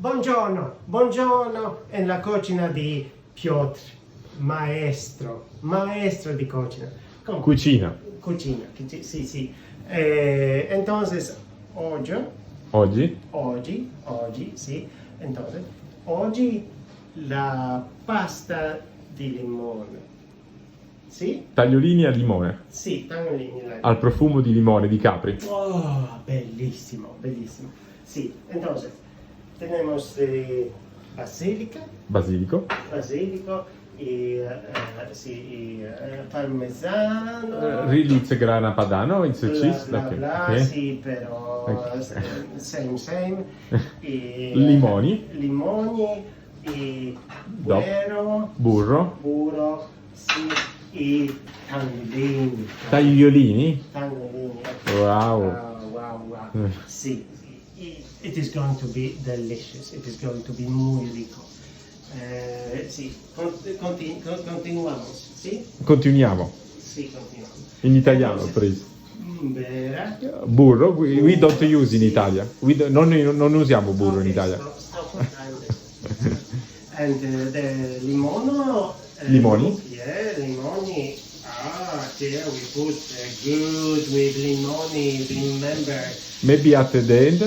Buongiorno, buongiorno è la cucina di Piotrs, maestro di cucina. Cucina. Cucina, sì, sì. Entonces, oggi, sì. Entonces, oggi la pasta di limone. Sì? Tagliolini al limone. Sì, tagliolini. Al profumo di limone, di capri. Oh, bellissimo, bellissimo. Sí, entonces, tenemos Basilico. y, parmesano. Rilitz grana padano, it's a cheese. Bla, Okay. bla, Okay. sì, però same. Y, Limoni. Y Burro. burro, sì, y tagliolini. Tagliolini. Wow. Wow. Sì, it is going to be delicious. It is going to be muy rico. Sì, continuamos, sì? Continuiamo. Sì, continuiamo. In italiano, please. Vera. Burro, we don't use in Italia. Non usiamo burro in Italia. Stop. And the limono. Limoni? Yeah, limoni. There we put good with limoni. Remember? Maybe at the end?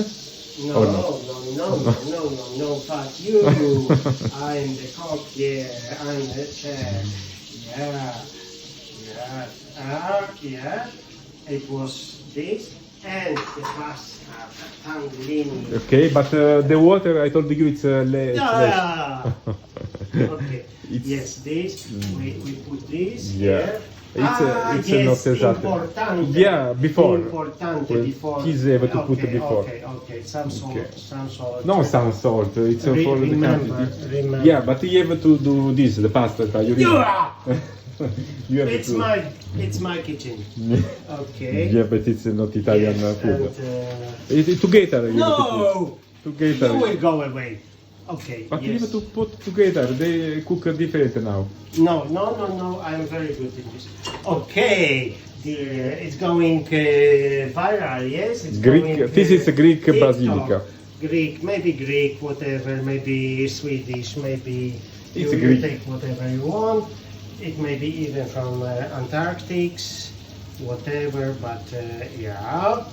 No, Or not? no, fuck you. I'm the cook, yeah, I'm the chef. Yeah. It was this and the pasta, tagliolini. Okay, but the water, I told you it's less. Okay. It's- This. We put this Yeah. here. It's yes, not exactly. importante. Yeah, before. Importante, Well, before. he's able to put it before. Okay. Some salt. Okay. Some salt. No, some salt, it's for the quantity. Remember. Yeah, but you have to do this, the pasta tagliolini. You have It's to. my kitchen. Okay. Yeah, but it's not Italian Yes, food. and, Together you have to no, put. Together. you will go away. Okay. But you yes. have to put together. They cook different now. No. I'm very good in this. Okay. It's going viral. Yes. It's Greek. Going, This is a Greek TikTok. basilica. Maybe Greek, whatever. Maybe Swedish. Maybe It's you Greek. take whatever you want. It may be even from Antarctic, whatever. But yeah.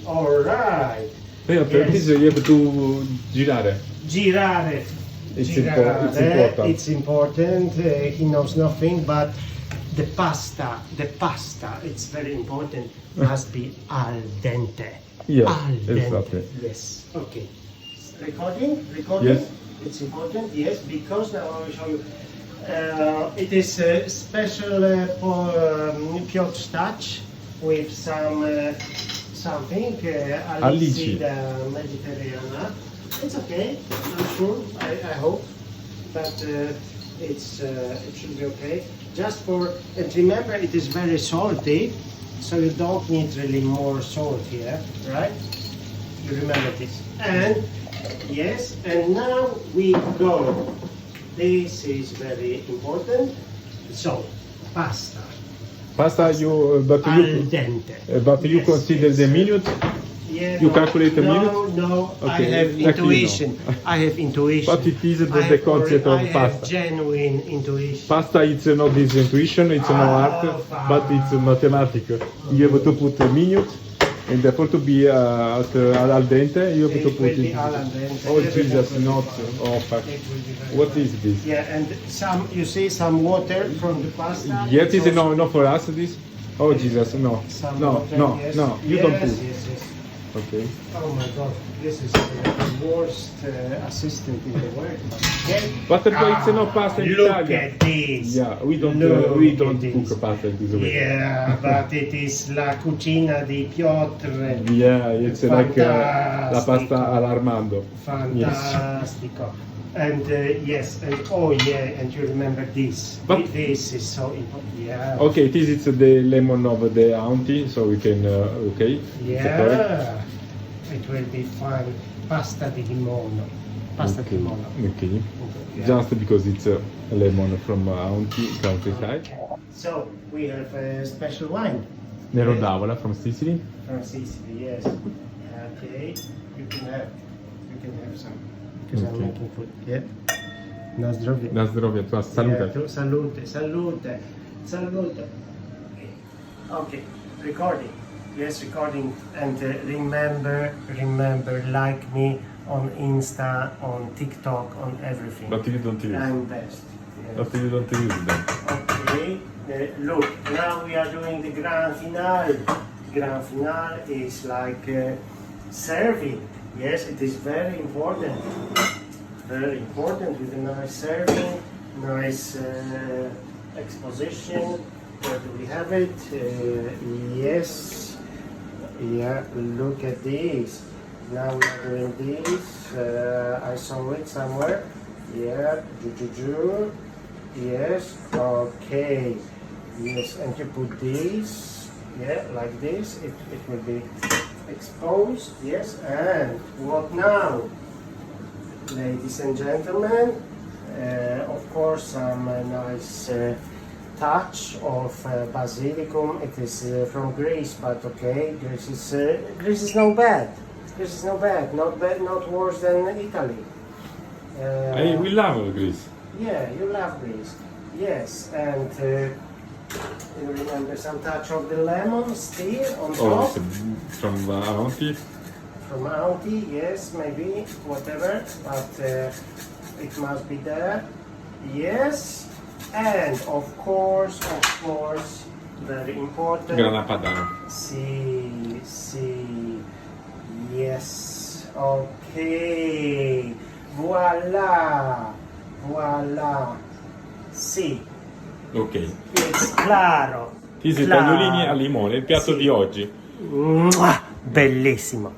All right. Yeah, for this you have to girare. Girare. It's important. It's important. He knows nothing, but the pasta, it's very important, must be al dente. Yeah, Al dente. exactly. Yes. Okay. Recording? Yes. It's important, yes, because now I will show you. It is special for Piotrs touch with something Alici. Mediterranean. It's okay, I'm sure, I hope that it should be okay. Just for, and remember it is very salty, so you don't need really more salt here, right? You remember this. And, yes, and now we go. This is very important. So, pasta. Pasta but Al you dente. you consider the minute. Yeah, You calculate the minutes? No, I Okay, have luckily intuition. no. I have intuition. But it is the I have concept of I have pasta. genuine intuition. Pasta it's not this intuition, it's no art, but it's mathematical. You have to put a minute, and therefore to be al dente, you have to It put will be it. al dente. Oh Jesus, Everything will not. be fine. Oh fuck. It will be very What fine. is this? Yeah, and you see some water from the pasta. Yes, It's is also- no for us this. Oh Jesus, no, some no, water, no, yes. no. You Yes, don't put. Yes. Okay. Oh my God, this is the worst assistant in the world. Okay. But it's no pasta in Look Italia. at this. Yeah, we don't Look at this. cook pasta in this way. Yeah, but it is la cucina di Piotrs. Yeah, it's like la Fantastico. pasta all'Armando. Fantastico. And yes, and oh yeah, and you remember this. But- This is so important. Yeah. Okay, this is the lemon of the auntie, so we can okay. Yeah. It will be fine. Pasta di limono. Pasta di limono. Okay. Yeah. Just because it's a lemon from auntie countryside. So we have a special wine. Nero d'Avola from Sicily. From Sicily, yes. Okay. You can have some. because I'm Okay. making food. Yeah. Na zdrowie. Na zdrowie, to salute. Yeah, to salute, salute, salute. Okay, recording. Yes, recording. And remember, like me on Insta, on TikTok, on everything. But you don't use. I'm best. Yes. But you don't use them. Okay, look, now we are doing the grand finale. Grand finale is like serving. Yes, it is very important. Very important with a nice serving, nice exposition. Where do we have it? Yes. Yeah, look at this. Now we are doing this. I saw it somewhere. Yeah, yes, okay. Yes, and you put this, yeah, like this. It will be exposed, yes. And what now? Ladies and gentlemen, of course, some nice touch of basilicum. It is from Greece, but okay, Greece is no bad. Greece is no bad, not bad, not worse than Italy. We love Greece. Yeah, you love Greece. Yes, and you remember some touch of the lemon still on Oh, top. from auntie. From auntie, yes, maybe, whatever, but it must be there. Yes, and of course, very important. Grana padano. See, yes, okay, voila, sì, Ok. it's claro. Tisi claro. tagliolini al limone, il piatto Sì. di oggi. Mua, bellissimo.